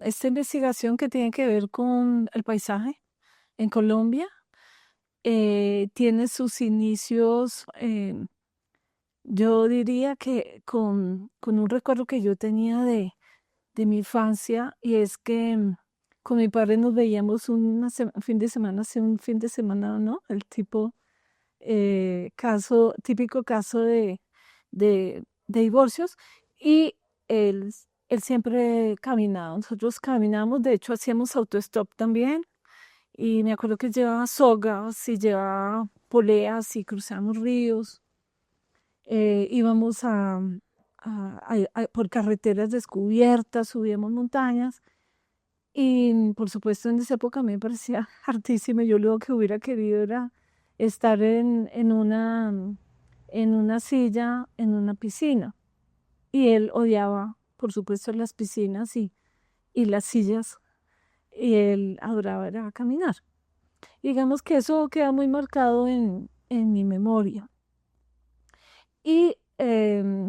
esta investigación que tiene que ver con el paisaje en Colombia. Tiene sus inicios, yo diría que con un recuerdo que yo tenía de mi infancia, y es que con mi padre nos veíamos un fin de semana, sí, un fin de semana, ¿no? El tipo típico caso de divorcios, y él siempre caminaba. Nosotros caminamos, de hecho hacíamos autostop también, y me acuerdo que llevaba sogas y llevaba poleas y cruzamos ríos. Íbamos por carreteras descubiertas, subíamos montañas, y por supuesto en esa época me parecía hartísimo. Yo lo que hubiera querido era estar en una silla, en una piscina. Y él odiaba, por supuesto, las piscinas y las sillas, y él adoraba era caminar. Digamos que eso queda muy marcado en mi memoria. Y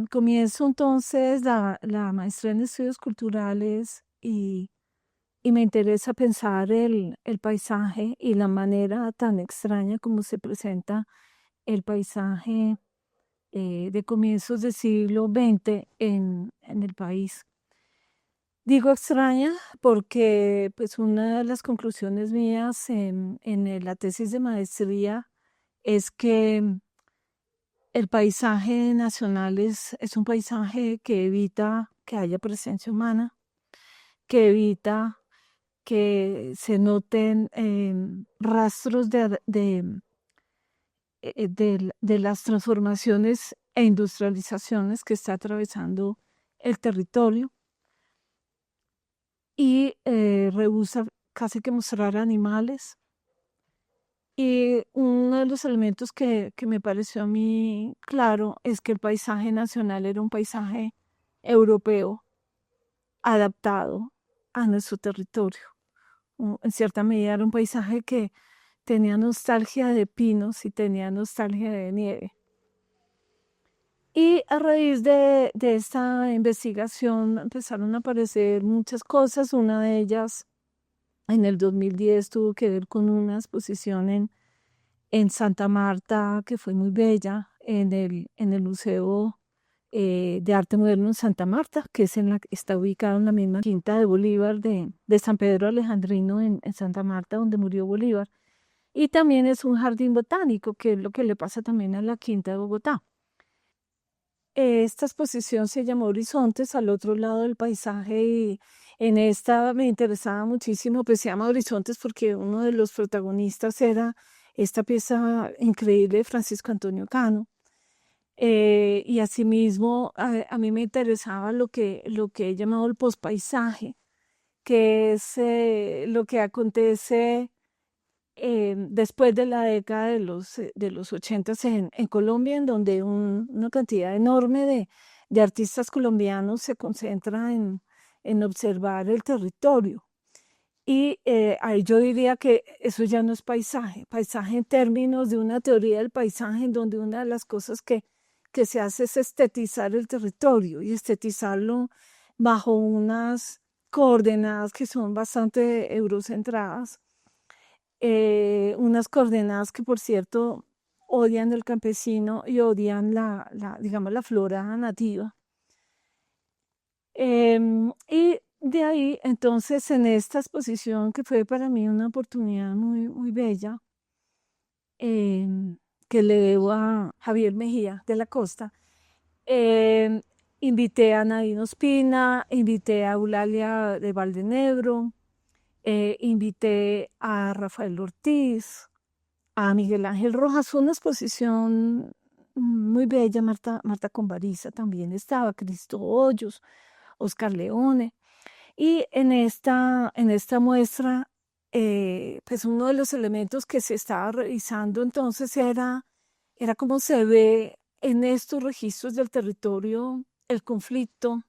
comienzo entonces la maestría en estudios culturales, y me interesa pensar el paisaje y la manera tan extraña como se presenta el paisaje de comienzos del siglo XX en el país. Digo extraña porque pues una de las conclusiones mías en la tesis de maestría es que el paisaje nacional es un paisaje que evita que haya presencia humana, que evita que se noten rastros de las transformaciones e industrializaciones que está atravesando el territorio, y rehúsa casi que mostrar animales. Y uno de los elementos que me pareció a mí claro es que el paisaje nacional era un paisaje europeo adaptado a nuestro territorio. En cierta medida era un paisaje que tenía nostalgia de pinos y tenía nostalgia de nieve. Y a raíz de esta investigación empezaron a aparecer muchas cosas. Una de ellas, en el 2010, tuvo que ver con una exposición en Santa Marta, que fue muy bella, en el Museo de Arte Moderno en Santa Marta, que está ubicado en la misma Quinta de Bolívar de San Pedro Alejandrino en Santa Marta, donde murió Bolívar. Y también es un jardín botánico, que es lo que le pasa también a la Quinta de Bogotá. Esta exposición se llamó Horizontes, al otro lado del paisaje, y en esta me interesaba muchísimo. Pues se llama Horizontes porque uno de los protagonistas era esta pieza increíble de Francisco Antonio Cano. Y asimismo a mí me interesaba lo que he llamado el pospaisaje, que es lo que acontece después de la década de los 80 en Colombia, en donde una cantidad enorme de artistas colombianos se concentra en observar el territorio. Y ahí yo diría que eso ya no es paisaje en términos de una teoría del paisaje, en donde una de las cosas que se hace es estetizar el territorio y estetizarlo bajo unas coordenadas que son bastante eurocentradas, unas coordenadas que, por cierto, odian el campesino y odian digamos, la flora nativa. Y de ahí, entonces, en esta exposición, que fue para mí una oportunidad muy, muy bella, em, que le debo a Javier Mejía de la Costa, em, invité a Nadine Ospina, invité a Eulalia de Valdenebro, invité a Rafael Ortiz, a Miguel Ángel Rojas. Fue una exposición muy bella. Marta Convariza también estaba, Cristo Hoyos, Oscar Leone. Y en esta muestra, pues uno de los elementos que se estaba revisando entonces era cómo se ve en estos registros del territorio el conflicto,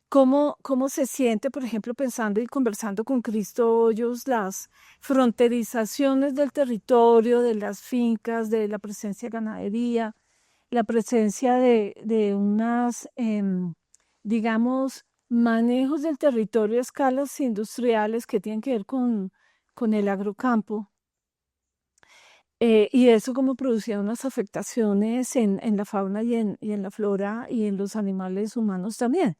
cómo se siente, por ejemplo, pensando y conversando con Cristo Hoyos, las fronterizaciones del territorio, de las fincas, de la presencia de ganadería, la presencia de unas, digamos, manejos del territorio a escalas industriales que tienen que ver con el agrocampo. Y eso como producía unas afectaciones en la fauna y en la flora y en los animales humanos también.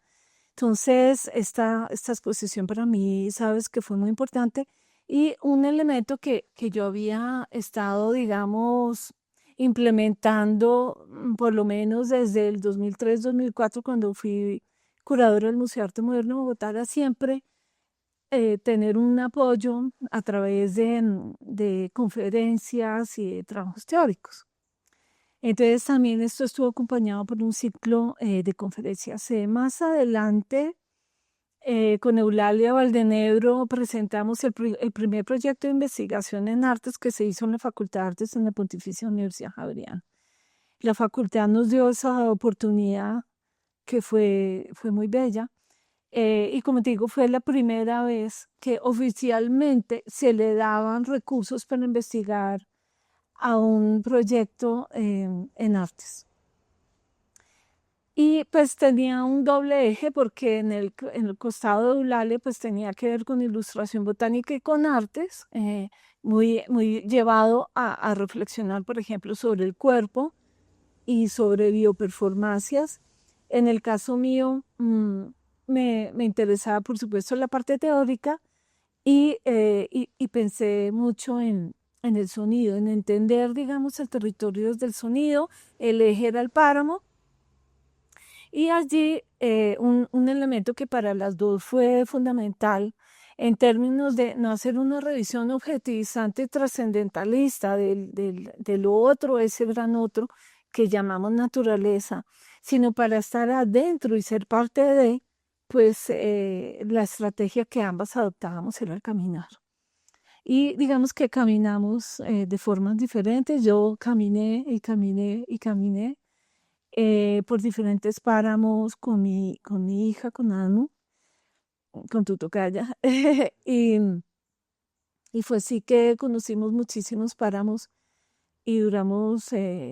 Entonces, esta exposición para mí, sabes que fue muy importante y un elemento que yo había estado, digamos, implementando por lo menos desde el 2003-2004, cuando fui curadora del Museo de Arte Moderno de Bogotá, era siempre tener un apoyo a través de conferencias y de trabajos teóricos. Entonces también esto estuvo acompañado por un ciclo de conferencias. Más adelante, con Eulalia Valdenebro presentamos el primer proyecto de investigación en artes que se hizo en la Facultad de Artes en la Pontificia Universidad Javeriana. La facultad nos dio esa oportunidad que fue muy bella. Y como te digo, fue la primera vez que oficialmente se le daban recursos para investigar a un proyecto en artes. Y pues tenía un doble eje porque en el costado de Eulalia pues tenía que ver con ilustración botánica y con artes, muy, muy llevado a reflexionar, por ejemplo, sobre el cuerpo y sobre bioperformancias. En el caso mío, me interesaba, por supuesto, la parte teórica y pensé mucho en el sonido, en entender, digamos, el territorio desde el sonido. El eje era el páramo. Y allí un elemento que para las dos fue fundamental en términos de no hacer una revisión objetivizante y trascendentalista de lo otro, ese gran otro que llamamos naturaleza, sino para estar adentro y ser parte de, pues la estrategia que ambas adoptábamos era el caminar. Y digamos que caminamos de formas diferentes. Yo caminé y caminé y caminé por diferentes páramos con mi hija, con Anu, con tu tocaya. y, y fue así que conocimos muchísimos páramos y duramos,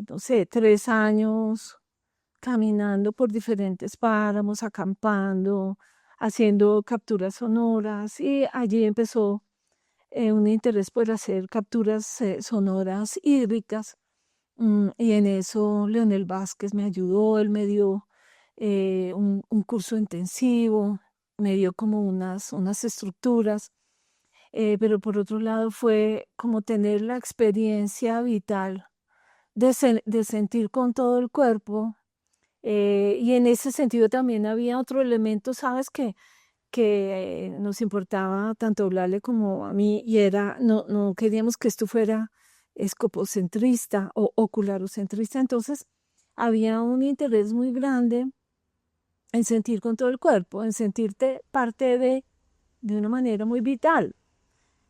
no sé, 3 años caminando por diferentes páramos, acampando, haciendo capturas sonoras y allí empezó un interés por hacer capturas sonoras hídricas. Y en eso Leonel Vázquez me ayudó, él me dio un curso intensivo, me dio como unas estructuras, pero por otro lado fue como tener la experiencia vital de sentir con todo el cuerpo. Y en ese sentido también había otro elemento, ¿sabes? Que nos importaba tanto hablarle como a mí, y era, no queríamos que esto fuera escopocentrista o ocularocentrista. Entonces había un interés muy grande en sentir con todo el cuerpo, en sentirte parte de una manera muy vital,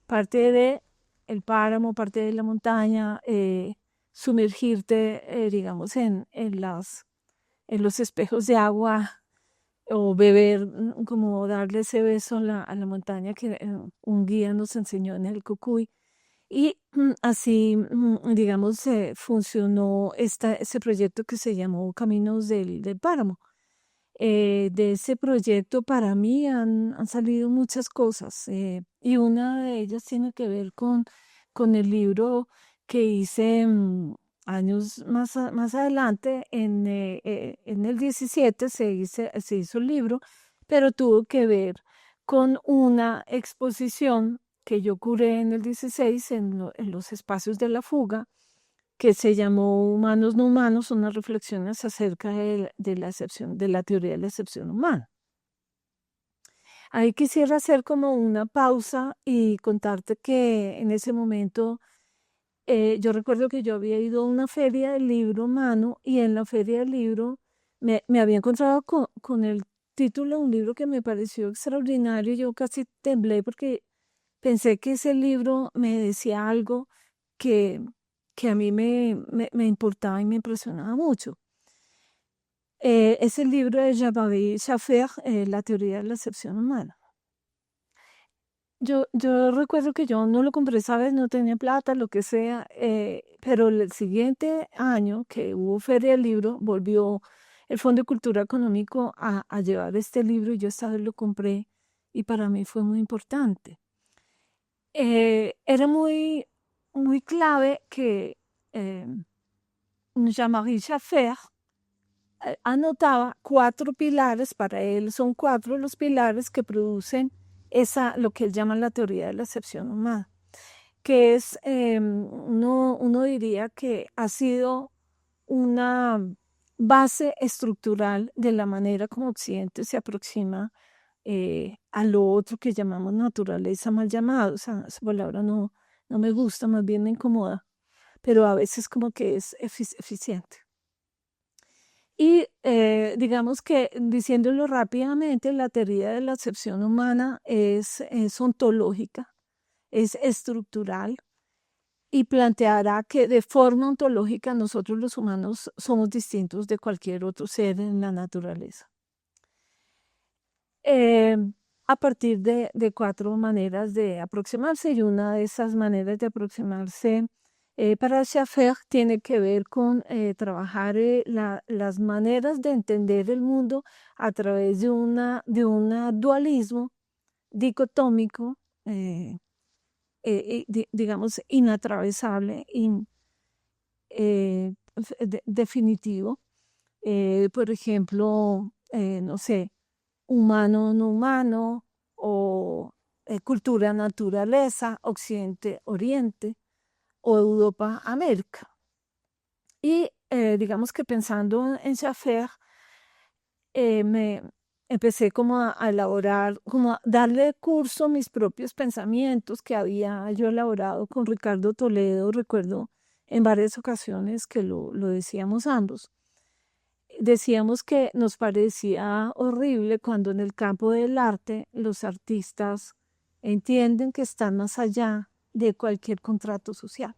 parte de el páramo, parte de la montaña, sumergirte, digamos, en los espejos de agua o beber, como darle ese beso a la montaña que un guía nos enseñó en el Cocuy. Y así, digamos, funcionó ese proyecto que se llamó Caminos del Páramo. De ese proyecto para mí han salido muchas cosas, y una de ellas tiene que ver con el libro que hice años más adelante. En el 17 se hizo el libro, pero tuvo que ver con una exposición que yo curé en el 16 en los espacios de la fuga, que se llamó Humanos no humanos, unas reflexiones acerca de la teoría de la excepción humana. Ahí quisiera hacer como una pausa y contarte que en ese momento yo recuerdo que yo había ido a una feria del libro humano y en la feria del libro me había encontrado con el título de un libro que me pareció extraordinario. Yo casi temblé porque pensé que ese libro me decía algo que, que a mí me importaba y me impresionaba mucho. Es el libro de Jean-Marie Schaeffer, La teoría de la excepción humana. Yo recuerdo que yo no lo compré, ¿sabes? No tenía plata, lo que sea, pero el siguiente año que hubo Feria del Libro, volvió el Fondo de Cultura Económico a llevar este libro y yo esta vez lo compré y para mí fue muy importante. Era muy, muy clave que eh, Jean-Marie Schaffer anotaba 4 pilares, para él son 4 los pilares que producen lo que él llama la teoría de la excepción humana, que es, uno diría que ha sido una base estructural de la manera como Occidente se aproxima a lo otro que llamamos naturaleza mal llamado. O sea, esa palabra no me gusta, más bien me incomoda, pero a veces como que es eficiente. Y digamos que, diciéndolo rápidamente, la teoría de la excepción humana es ontológica, es estructural y planteará que de forma ontológica nosotros los humanos somos distintos de cualquier otro ser en la naturaleza. A partir de 4 maneras de aproximarse, y una de esas maneras de aproximarse para Schaffer tiene que ver con trabajar las maneras de entender el mundo a través de un dualismo dicotómico, digamos, inatravesable, definitivo. Por ejemplo, no sé, humano, no humano, o cultura, naturaleza, occidente, oriente, o Europa, América. Y digamos que pensando en Schaffer, me empecé como a elaborar, como a darle curso a mis propios pensamientos que había yo elaborado con Ricardo Toledo, recuerdo en varias ocasiones que lo decíamos ambos. Decíamos que nos parecía horrible cuando en el campo del arte los artistas entienden que están más allá de cualquier contrato social.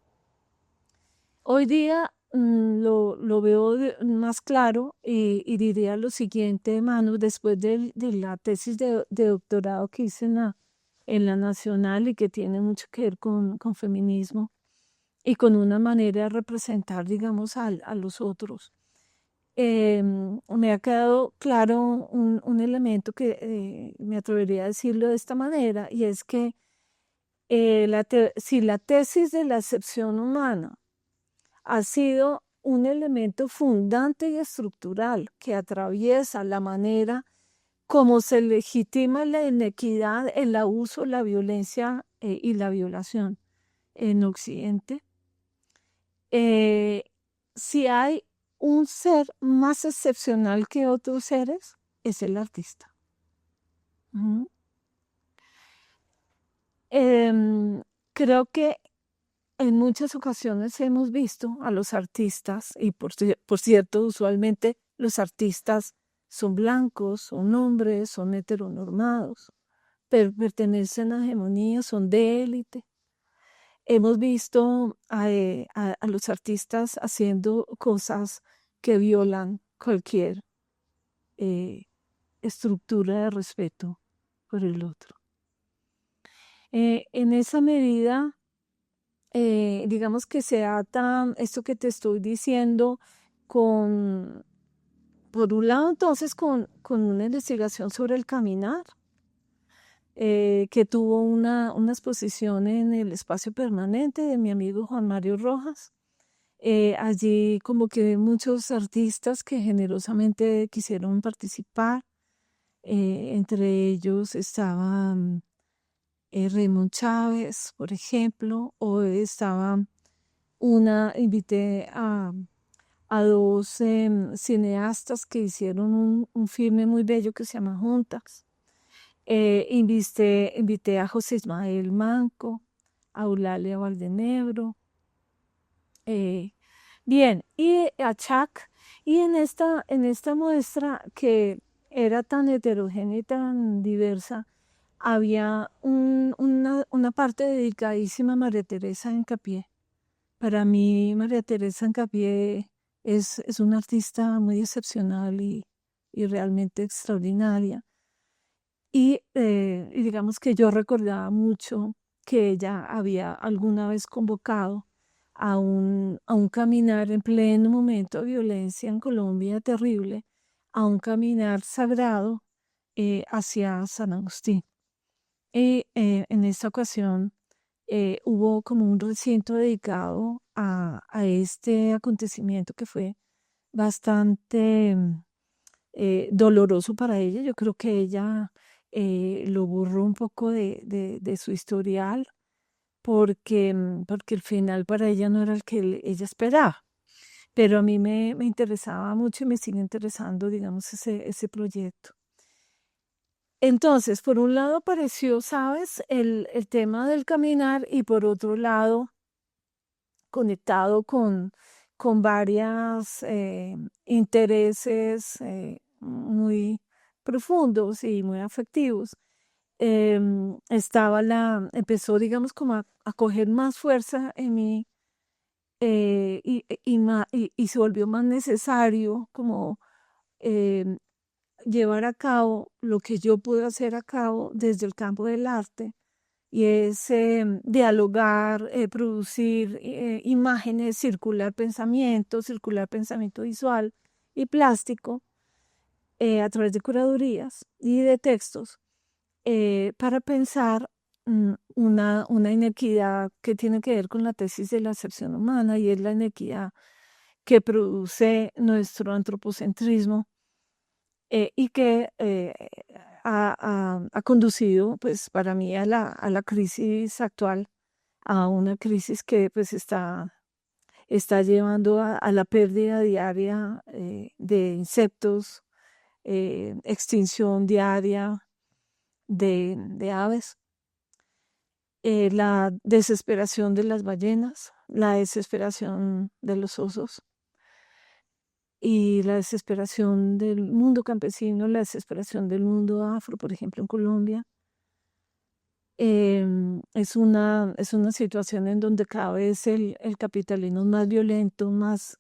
Hoy día lo veo más claro y diría lo siguiente, Manu, después de la tesis de doctorado que hice en la Nacional y que tiene mucho que ver con feminismo y con una manera de representar, digamos, a los otros. Me ha quedado claro un elemento que me atrevería a decirlo de esta manera, y es que si la tesis de la excepción humana ha sido un elemento fundante y estructural que atraviesa la manera como se legitima la inequidad, el abuso, la violencia y la violación en Occidente, si hay un ser más excepcional que otros seres, es el artista. Creo que en muchas ocasiones hemos visto a los artistas, y por cierto, usualmente los artistas son blancos, son hombres, son heteronormados, pero pertenecen a hegemonía, son de élite. Hemos visto a los artistas haciendo cosas que violan cualquier estructura de respeto por el otro. En esa medida, digamos que se ata esto que te estoy diciendo por un lado, entonces, con una investigación sobre el caminar, que tuvo una exposición en el espacio permanente de mi amigo Juan Mario Rojas. Allí como que muchos artistas que generosamente quisieron participar, entre ellos estaban Raymond Chávez, por ejemplo, o invité a 2 cineastas que hicieron un filme muy bello que se llama Juntas. Invité a José Ismael Manco, a Eulalia Valdenebro, bien, y a Chuck, y en esta muestra que era tan heterogénea y tan diversa, había una parte dedicadísima a María Teresa Encapié. Para mí, María Teresa Encapié es una artista muy excepcional y realmente extraordinaria. Y digamos que yo recordaba mucho que ella había alguna vez convocado a un caminar en pleno momento de violencia en Colombia terrible, a un caminar sagrado hacia San Agustín. Y en esta ocasión hubo como un recinto dedicado a este acontecimiento que fue bastante doloroso para ella. Yo creo que ella lo borró un poco de su historial porque el final para ella no era el que ella esperaba. Pero a mí me interesaba mucho y me sigue interesando, digamos, ese proyecto. Entonces, por un lado apareció, ¿sabes? El tema del caminar y por otro lado, conectado con varios intereses muy profundos y muy afectivos, empezó, digamos, como a coger más fuerza en mí y se volvió más necesario como em, llevar a cabo lo que yo puedo hacer a cabo desde el campo del arte y es dialogar, producir imágenes, circular pensamiento visual y plástico a través de curadurías y de textos para pensar una inequidad que tiene que ver con la tesis de la acepción humana y es la inequidad que produce nuestro antropocentrismo y que ha conducido, pues, para mí a la crisis actual, a una crisis que pues está llevando a la pérdida diaria de insectos, extinción diaria de aves, la desesperación de las ballenas, la desesperación de los osos y la desesperación del mundo campesino, la desesperación del mundo afro, por ejemplo, en Colombia. Es una situación en donde cada vez el capitalismo es más violento, más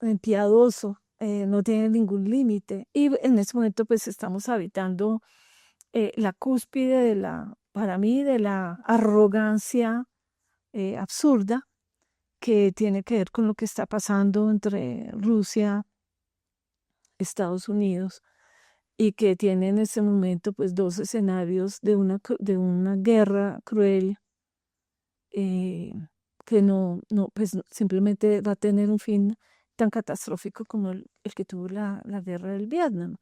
impiadoso, no tiene ningún límite. Y en este momento pues estamos habitando la cúspide para mí, de la arrogancia absurda que tiene que ver con lo que está pasando entre Rusia, Estados Unidos, y que tiene en este momento pues dos escenarios de una guerra cruel eh, que pues simplemente va a tener un fin tan catastrófico como el que tuvo la guerra del Vietnam.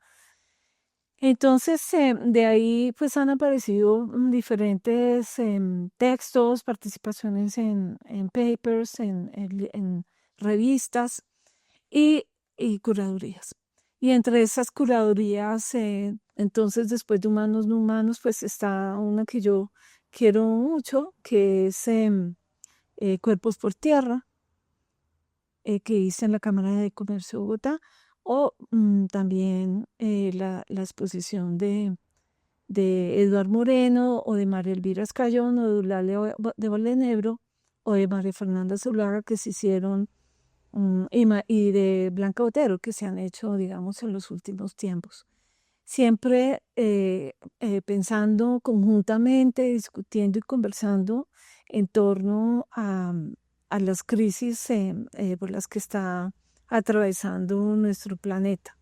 Entonces, de ahí pues han aparecido diferentes textos, participaciones en papers, en revistas y, y curadurías. Y entre esas curadurías, entonces después de Humanos no Humanos, pues está una que yo quiero mucho, que es Cuerpos por Tierra, que hice en la Cámara de Comercio de Bogotá, o también la exposición de Eduard Moreno, o de María Elvira Escayón, o de Eulalia de Valdenebro, o de María Fernanda Zuluaga, que se hicieron, y de Blanca Botero, que se han hecho, digamos, en los últimos tiempos. Siempre pensando conjuntamente, discutiendo y conversando en torno a las crisis por las que está atravesando nuestro planeta.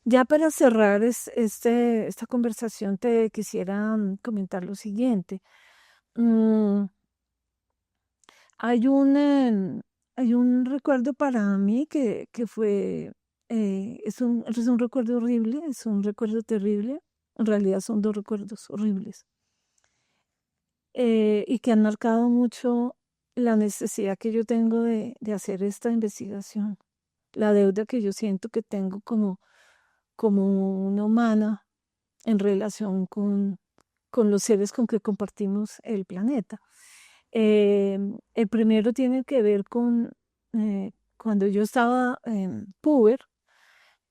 Ya para cerrar esta conversación, te quisiera comentar lo siguiente. Mm, hay un recuerdo para mí que fue, es un recuerdo horrible, es un recuerdo terrible. En realidad son dos recuerdos horribles y que han marcado mucho la necesidad que yo tengo de hacer esta investigación, la deuda que yo siento que tengo como una humana en relación con los seres con que compartimos el planeta. El primero tiene que ver con cuando yo estaba en puber,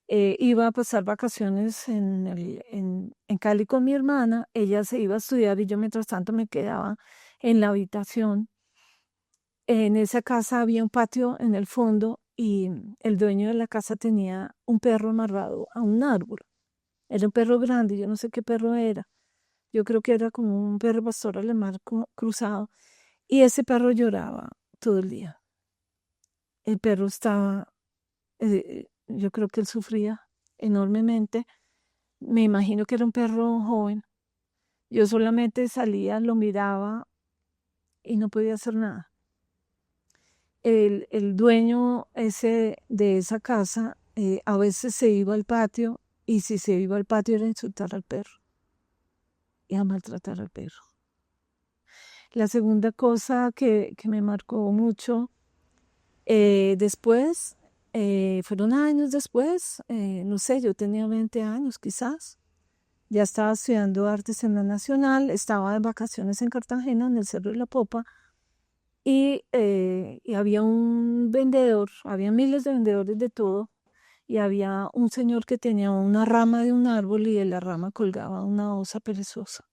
iba a pasar vacaciones en Cali con mi hermana. Ella se iba a estudiar y yo mientras tanto me quedaba en la habitación. En esa casa había un patio en el fondo y el dueño de la casa tenía un perro amarrado a un árbol. Era un perro grande, yo no sé qué perro era. Yo creo que era como un perro pastor alemán cruzado. Y ese perro lloraba todo el día. El perro estaba yo creo que él sufría enormemente. Me imagino que era un perro joven. Yo solamente salía, lo miraba y no podía hacer nada. El dueño de esa casa a veces se iba al patio y si se iba al patio era a insultar al perro y a maltratar al perro. La segunda cosa que me marcó mucho después, fueron años después, no sé, yo tenía 20 años quizás, ya estaba estudiando artes en la Nacional, estaba de vacaciones en Cartagena, en el Cerro de la Popa, y había un vendedor, había miles de vendedores de todo, y había un señor que tenía una rama de un árbol y de la rama colgaba una osa perezosa,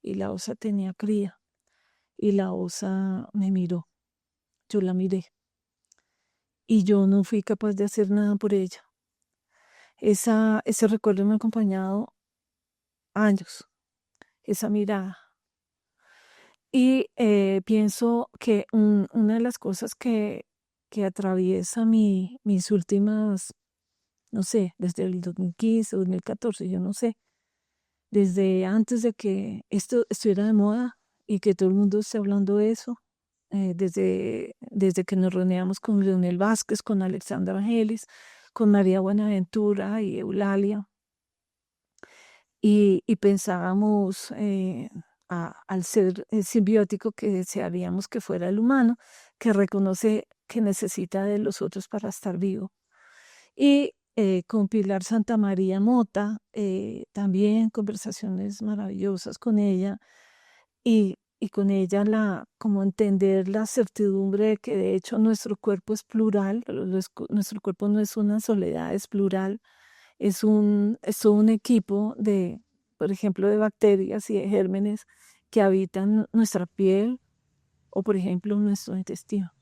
y la osa tenía cría, y la osa me miró, yo la miré, y yo no fui capaz de hacer nada por ella. Ese recuerdo me ha acompañado años, esa mirada. Y pienso que una de las cosas que atraviesa mis últimas, no sé, desde el 2015, 2014, yo no sé, desde antes de que esto estuviera de moda y que todo el mundo esté hablando de eso, desde que nos reuníamos con Leonel Vázquez, con Alexandra Angelis, con María Buenaventura y Eulalia, y pensábamos al ser simbiótico que desearíamos que fuera el humano, que reconoce que necesita de los otros para estar vivo. Y con Pilar Santamaría Mota, también conversaciones maravillosas con ella y con ella como entender la certidumbre de que de hecho nuestro cuerpo es plural, nuestro cuerpo no es una soledad, es plural, es todo un equipo de, por ejemplo, de bacterias y de gérmenes que habitan nuestra piel o, por ejemplo, nuestro intestino.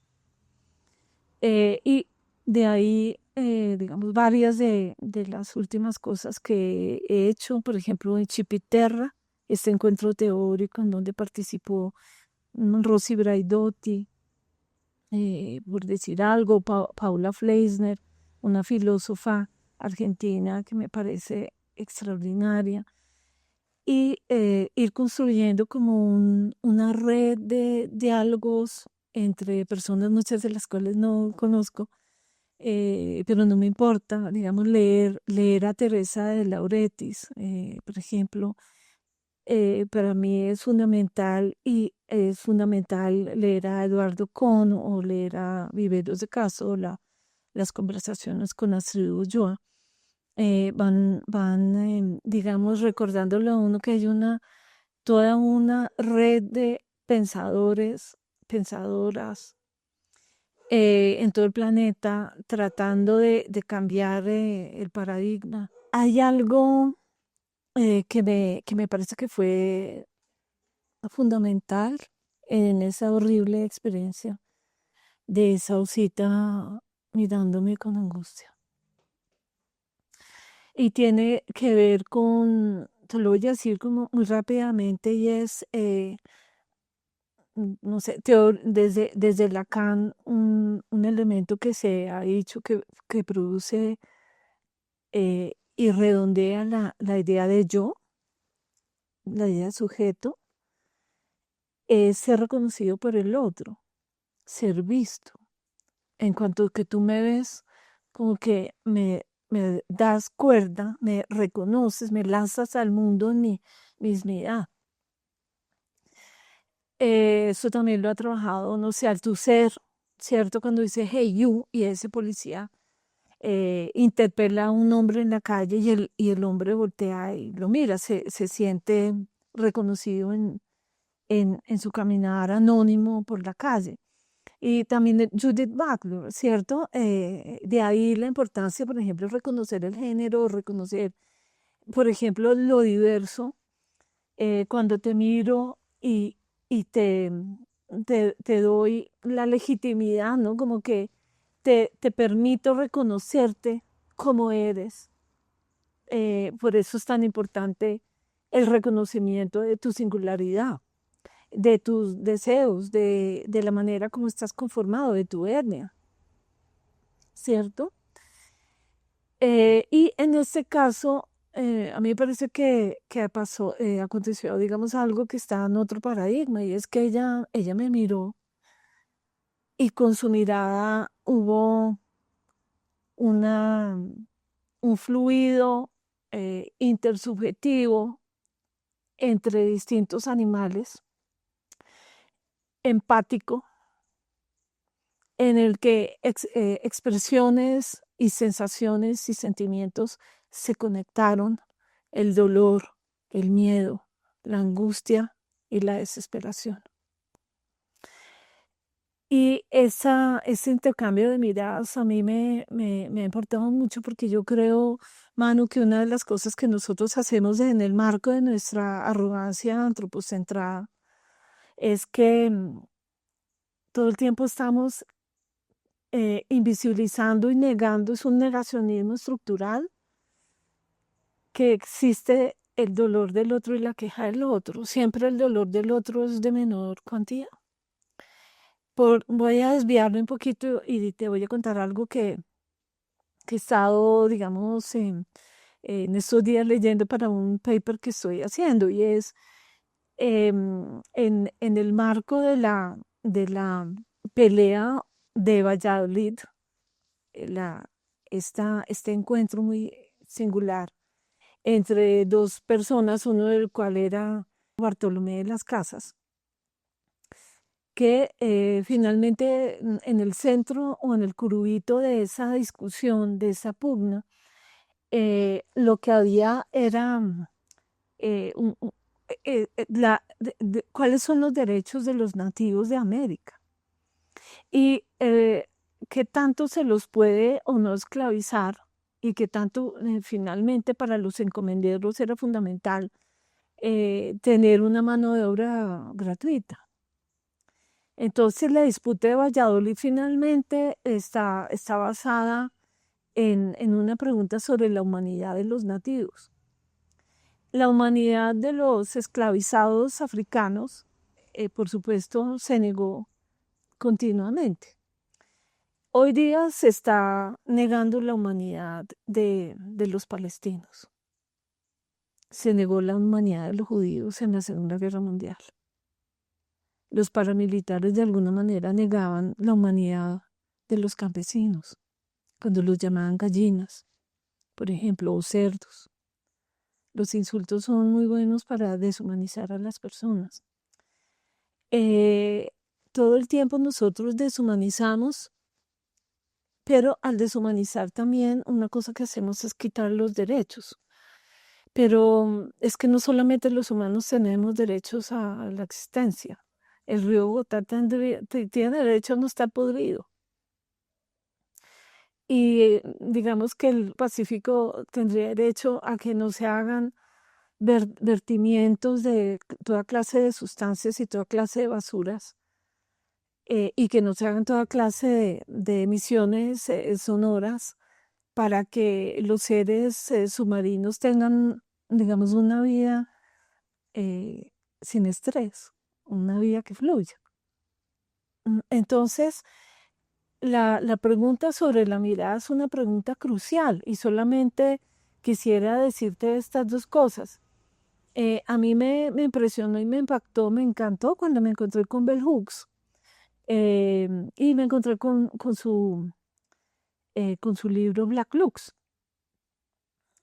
Y de ahí, digamos, varias de las últimas cosas que he hecho, por ejemplo, en Chipiterra, este encuentro teórico en donde participó Rosy Braidotti, por decir algo, Paula Fleisner, una filósofa argentina que me parece extraordinaria, y ir construyendo como una red de diálogos entre personas, muchas de las cuales no conozco, pero no me importa, digamos, leer a Teresa de Lauretis, por ejemplo, para mí es fundamental y es fundamental leer a Eduardo Kohn o leer a Viveros de Castro, las conversaciones con Astrid Ulloa. Van digamos, recordándole a uno que hay toda una red de pensadores, pensadoras en todo el planeta tratando de cambiar el paradigma. Hay algo que me parece que fue fundamental en esa horrible experiencia de esa osita mirándome con angustia. Y tiene que ver te lo voy a decir como muy rápidamente, y es, no sé, desde Lacan, un elemento que se ha dicho que produce y redondea la idea de yo, la idea de sujeto, es ser reconocido por el otro, ser visto. En cuanto que tú me ves, como que me das cuerda, me reconoces, me lanzas al mundo en mi mismidad. Eso también lo ha trabajado, no sé, Althusser, ¿cierto? Cuando dice hey you y ese policía interpela a un hombre en la calle y el hombre voltea y lo mira, se siente reconocido en su caminar anónimo por la calle. Y también Judith Butler, ¿cierto? De ahí la importancia, por ejemplo, reconocer el género, reconocer, por ejemplo, lo diverso. Cuando te miro y te doy la legitimidad, ¿no? Como que te permito reconocerte como eres. Por eso es tan importante el reconocimiento de tu singularidad, de tus deseos, de la manera como estás conformado, de tu etnia, ¿cierto? Y en este caso, a mí me parece que pasó, aconteció, digamos, algo que está en otro paradigma, y es que ella me miró y con su mirada hubo una, un fluido intersubjetivo entre distintos animales, empático, en el que expresiones y sensaciones y sentimientos se conectaron: el dolor, el miedo, la angustia y la desesperación. Y ese intercambio de miradas a mí me ha importado mucho, porque yo creo, Manu, que una de las cosas que nosotros hacemos en el marco de nuestra arrogancia antropocentrada es que todo el tiempo estamos invisibilizando y negando. Es un negacionismo estructural, que existe el dolor del otro y la queja del otro. Siempre el dolor del otro es de menor cuantía. Voy a desviarme un poquito y te voy a contar algo que he estado, digamos, en estos días leyendo para un paper que estoy haciendo, y es en el marco de la pelea de Valladolid, la, este encuentro muy singular entre dos personas, uno del cual era Bartolomé de las Casas, que finalmente en el centro o en el curubito de esa discusión, de esa pugna, lo que había era cuáles son los derechos de los nativos de América, y qué tanto se los puede o no esclavizar, y qué tanto finalmente para los encomenderos era fundamental tener una mano de obra gratuita. Entonces la disputa de Valladolid finalmente está basada en una pregunta sobre la humanidad de los nativos. La humanidad de los esclavizados africanos, por supuesto, se negó continuamente. Hoy día se está negando la humanidad de los palestinos. Se negó la humanidad de los judíos en la Segunda Guerra Mundial. Los paramilitares de alguna manera negaban la humanidad de los campesinos, cuando los llamaban gallinas, por ejemplo, o cerdos. Los insultos son muy buenos para deshumanizar a las personas. Eh, Todo el tiempo nosotros deshumanizamos, pero al deshumanizar también una cosa que hacemos es quitar los derechos. Pero es que no solamente los humanos tenemos derechos a la existencia. El río Bogotá tiene derecho a no estar podrido. Y digamos que el Pacífico tendría derecho a que no se hagan vertimientos de toda clase de sustancias y toda clase de basuras, y que no se hagan toda clase de emisiones sonoras, para que los seres submarinos tengan, digamos, una vida eh, sin estrés, una vida que fluya. Entonces, la pregunta sobre la mirada es una pregunta crucial, y solamente quisiera decirte estas dos cosas. A mí me impresionó y me impactó, me encantó cuando me encontré con Bell Hooks, y me encontré con su libro Black Lux.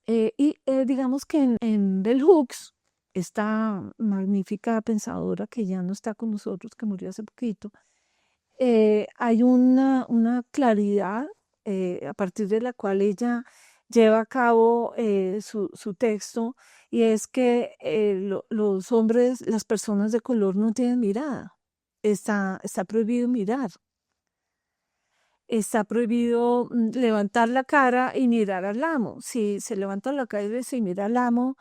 Y digamos que en Bell Hooks, esta magnífica pensadora que ya no está con nosotros, que murió hace poquito, hay una claridad a partir de la cual ella lleva a cabo su texto, y es que los hombres, las personas de color no tienen mirada. Está prohibido mirar. Está prohibido levantar la cara y mirar al amo. Si se levanta la cara y se mira al amo,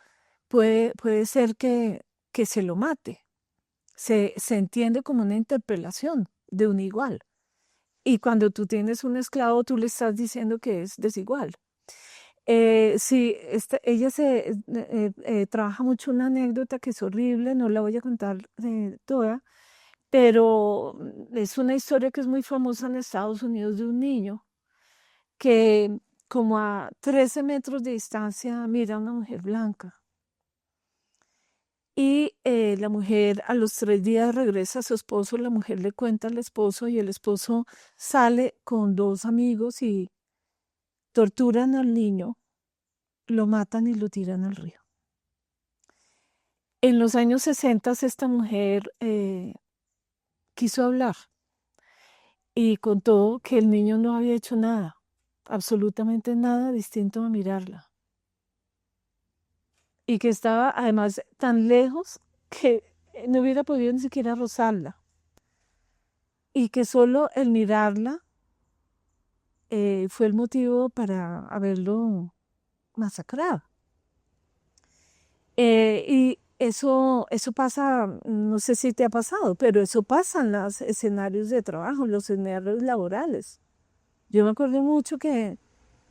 puede ser que se lo mate. Se entiende como una interpelación de un igual. Y cuando tú tienes un esclavo, tú le estás diciendo que es desigual. Sí, ella trabaja mucho una anécdota que es horrible, no la voy a contar toda, pero es una historia que es muy famosa en Estados Unidos, de un niño que como a 13 metros de distancia, mira a una mujer blanca. Y la mujer a los 3 días regresa a su esposo, la mujer le cuenta al esposo y el esposo sale con 2 amigos y torturan al niño, lo matan y lo tiran al río. En los años 60 esta mujer quiso hablar y contó que el niño no había hecho nada, absolutamente nada distinto a mirarla. Y que estaba además tan lejos que no hubiera podido ni siquiera rozarla. Y que solo el mirarla fue el motivo para haberlo masacrado. Y eso pasa, no sé si te ha pasado, pero eso pasa en los escenarios de trabajo, en los escenarios laborales. Yo me acuerdo mucho que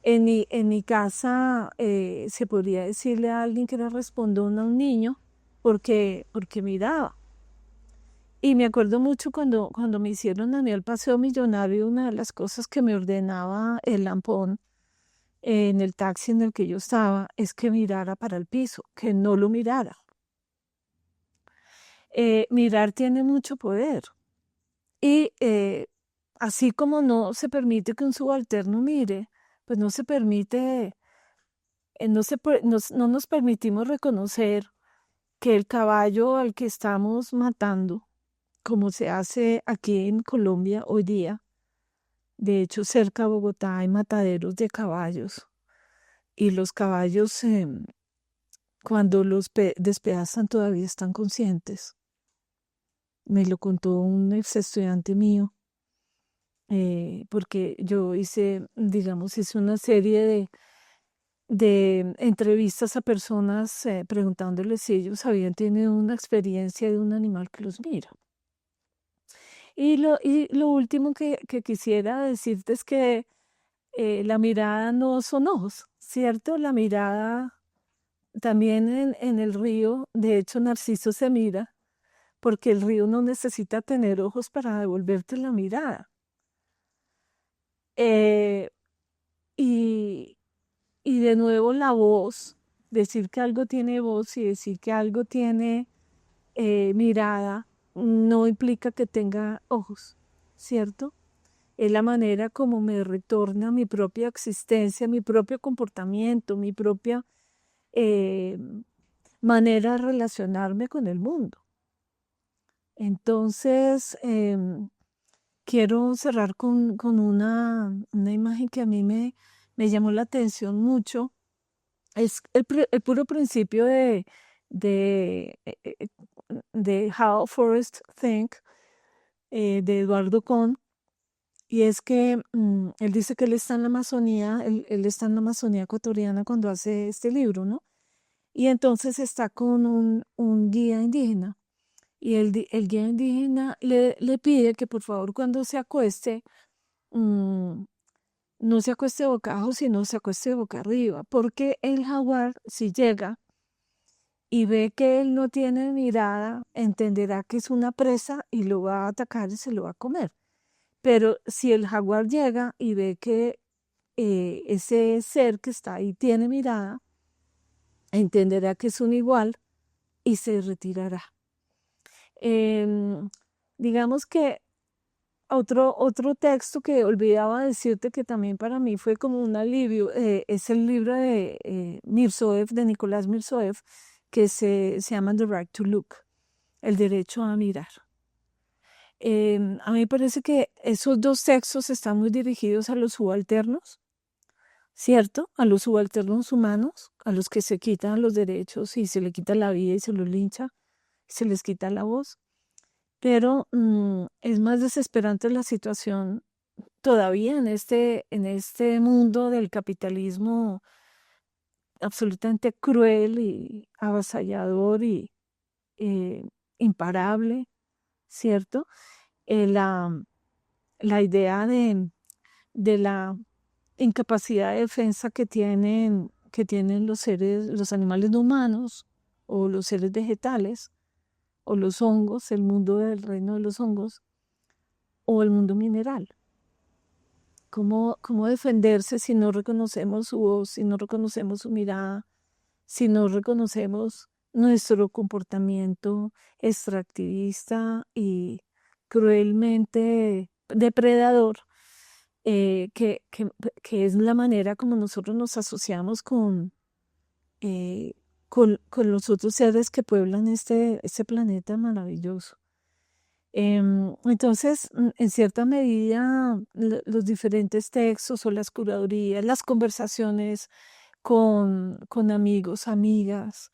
en mi casa se podría decirle a alguien que era respondón a un niño porque miraba. Y me acuerdo mucho cuando me hicieron a mí el paseo millonario, una de las cosas que me ordenaba el lampón en el taxi en el que yo estaba es que mirara para el piso, que no lo mirara. Mirar tiene mucho poder. Y así como no se permite que un subalterno mire, pues no se permite, no nos permitimos reconocer que el caballo al que estamos matando, como se hace aquí en Colombia hoy día, de hecho cerca de Bogotá hay mataderos de caballos y los caballos cuando los despedazan todavía están conscientes. Me lo contó un ex estudiante mío, porque yo hice, digamos, hice una serie de entrevistas a personas preguntándoles si ellos habían tenido una experiencia de un animal que los mira. Y lo último que quisiera decirte es que la mirada no son ojos, ¿cierto? La mirada también en el río, de hecho, Narciso se mira, porque el río no necesita tener ojos para devolverte la mirada. Eh, y, y de nuevo la voz, decir que algo tiene voz y decir que algo tiene mirada, no implica que tenga ojos, ¿cierto? Es la manera como me retorna mi propia existencia, mi propio comportamiento, mi propia eh, manera de relacionarme con el mundo. Entonces, quiero cerrar con una imagen que a mí me llamó la atención mucho. Es el puro principio de How Forests Think, de Eduardo Kohn. Y es que él dice que él está en la Amazonía, él está en la Amazonía ecuatoriana cuando hace este libro, ¿no? Y entonces está con un guía indígena. Y el guía indígena le pide que por favor cuando se acueste, mm, no se acueste boca abajo, sino se acueste boca arriba, porque el jaguar, si llega y ve que él no tiene mirada, entenderá que es una presa y lo va a atacar y se lo va a comer. Pero si el jaguar llega y ve que ese ser que está ahí tiene mirada, entenderá que es un igual y se retirará. Em, digamos que otro texto que olvidaba decirte que también para mí fue como un alivio, es el libro de Mirzoev, de Nicolás Mirzoev, que se llama The Right to Look, el derecho a mirar. A mí me parece que esos dos textos están muy dirigidos a los subalternos, ¿cierto? A los subalternos humanos, a los que se quitan los derechos y se les quita la vida y se los lincha, se les quita la voz. Pero es más desesperante la situación todavía en este mundo del capitalismo absolutamente cruel y avasallador y eh, imparable, ¿cierto? La idea de la incapacidad de defensa que tienen los animales no humanos o los seres vegetales o los hongos, el mundo del reino de los hongos o el mundo mineral. cómo defenderse si no reconocemos su voz, si no reconocemos su mirada, si no reconocemos nuestro comportamiento extractivista y cruelmente depredador, eh, que, que, que es la manera como nosotros nos asociamos eh, con los otros seres que pueblan este planeta maravilloso. Entonces, en cierta medida, los diferentes textos o las curadurías, las conversaciones con amigos, amigas,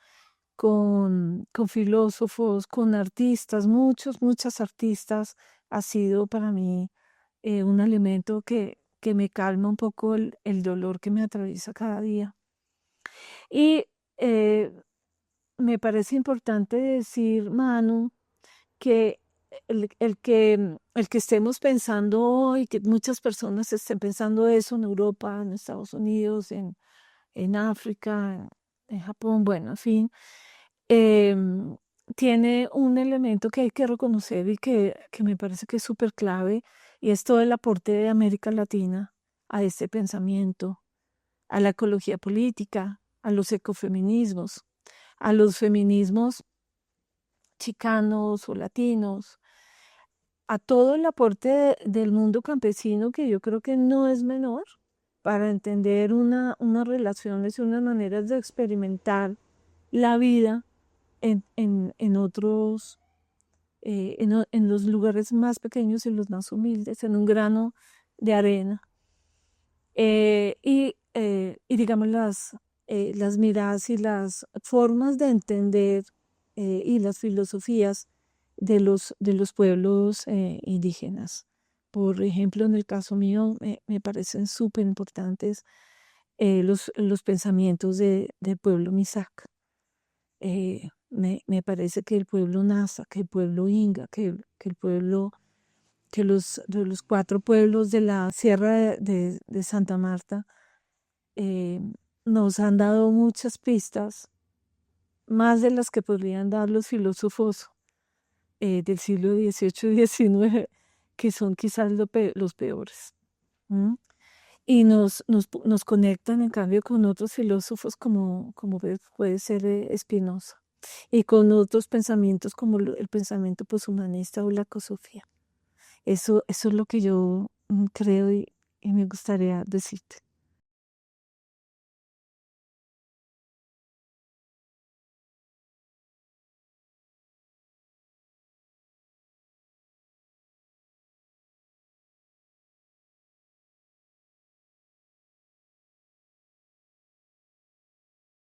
con filósofos, con artistas, muchas artistas, ha sido para mí un alimento que me calma un poco el dolor que me atraviesa cada día. Y eh, me parece importante decir, Manu, que el que estemos pensando hoy, que muchas personas estén pensando eso en Europa, en Estados Unidos, en África, en Japón, bueno, en fin, em, tiene un elemento que hay que reconocer y que me parece que es súper clave, y es todo el aporte de América Latina a este pensamiento, a la ecología política, a los ecofeminismos, a los feminismos chicanos o latinos, a todo el aporte del mundo campesino, que yo creo que no es menor, para entender unas relaciones y unas maneras de experimentar la vida en otros, en los lugares más pequeños y los más humildes, en un grano de arena. Y digamos las miradas y las formas de entender y las filosofías de los pueblos indígenas. Por ejemplo, en el caso mío, me parecen súper importantes los pensamientos del pueblo Misak. Me parece que el pueblo Nasa, que el pueblo Inga, que el pueblo, que de los 4 pueblos de la Sierra de Santa Marta eh, nos han dado muchas pistas, más de las que podrían dar los filósofos del siglo XVIII y XIX, que son quizás los peores. ¿M? Y nos conectan, en cambio, con otros filósofos como puede ser Spinoza, y con otros pensamientos como el pensamiento poshumanista o la ecosofía. Eso es lo que yo creo y me gustaría decirte.